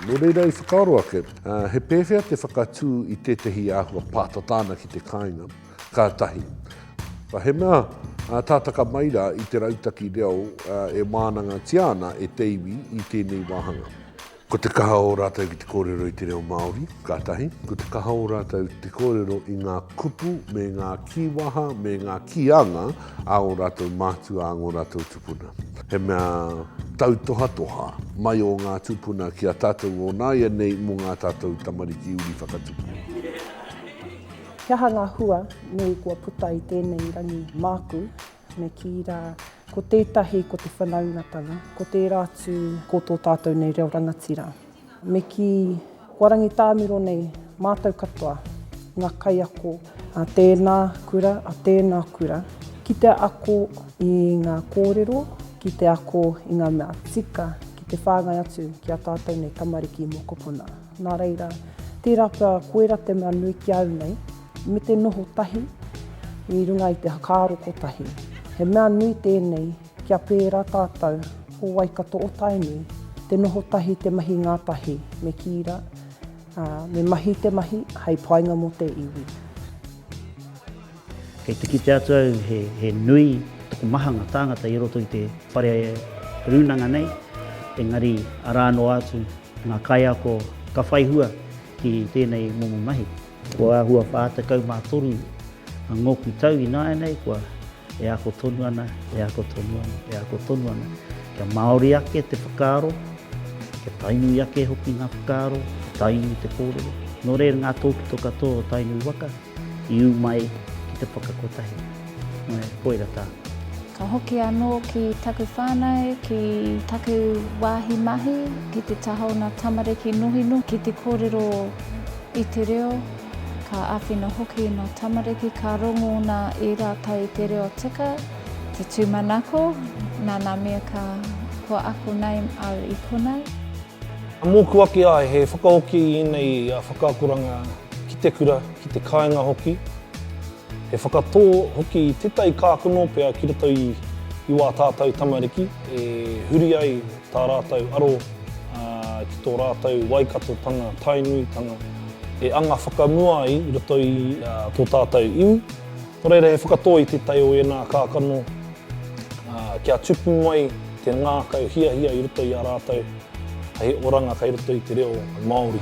No reira I whakaaro ake, he pēwhea te whakatū I tētahi āhua pātatāna ki te kāinga, kātahi. He mea tātaka maira I te rautaki reo e mānanga tiana e teiwi I tēnei wāhanga. Ko te kaha o rātou ki te kōrero I te reo Māori, kātahi. Ko te kaha o rātou te kōrero I ngā kupu, me ngā kiwaha, me ngā kianga, a o rātou mātua a ngō rātou tupuna. He mea tautoha toha mai o ngā tupuna ki a tātou o nāia nei mo ngā tātou tamariki uri whakatupu. Kia aha ngā hua, nui kua puta I tēnei rangi māku, me ki rā ko tētahi ko te whanaungatanga, ko te rātu ko tō tātou nei reo rangatira. Me ki kua rangi tāmiro nei mātou katoa, ngā kai ako a tēnā kura, a tēnā kura, ki te ako I ngā kōrero, ki te ako I ngā mea tika, ki te whāngai atu ki a tātou nei tamariki mokopuna. Nā reira, tērā pia koera te mea nui ki au nei, me te noho tahi, I runga I te hakaaro kotahi. He mea nui tēnei, kia pērā tātou, o Waikato o Tainui, te noho tahi, te mahi ngā tahi, me kīra, me mahi te mahi, hei painga mo te iwi. Kei te kite atu au, he nui toko mahanga tāngata I roto I te whare runanga nei, engari arāno atu ngā kai ako ka whaihua ki tēnei momo mahi. Kua ahua whātakau mā toru a ngoku tau I nāia nei, kua e ako tonu ana, e ako tonu ana, e ako tonu ana. Kia Māori ake te whakaaro, kia Tainui ake hoki ngā whakaaro, Tainui te kōrero. Nō reira ngā tōpito katoa o Tainui waka, I u mai ki te whakakotahi. Nō e koera tā. Ka hoki anō ki taku whānau, ki taku wāhi mahi, ki te tahona tamariki nuhinu, ki te kōrero I te reo, ka āwhina hoki no tamariki, ka rongo nā I rātou I te reo tika, te tūmanako, nā mea ka ko ako nei au I konei. Mōku ake ai, he whakahoki I nei whakaakuranga ki te kura, ki te kāinga hoki. He whakatō hoki I tetai kākono pia ki roto I wā tātou tamariki, e huri ai tā rātou aro ki tō rātou Waikato tanga, Tainui tanga, e anga whakamua ai I roto I tō tātou iwi. Nō reira he whakatō I te tai o e nā kākano kia tupu mai te ngākau hia I roto I a rātou, hei oranga kai roto I te reo Māori.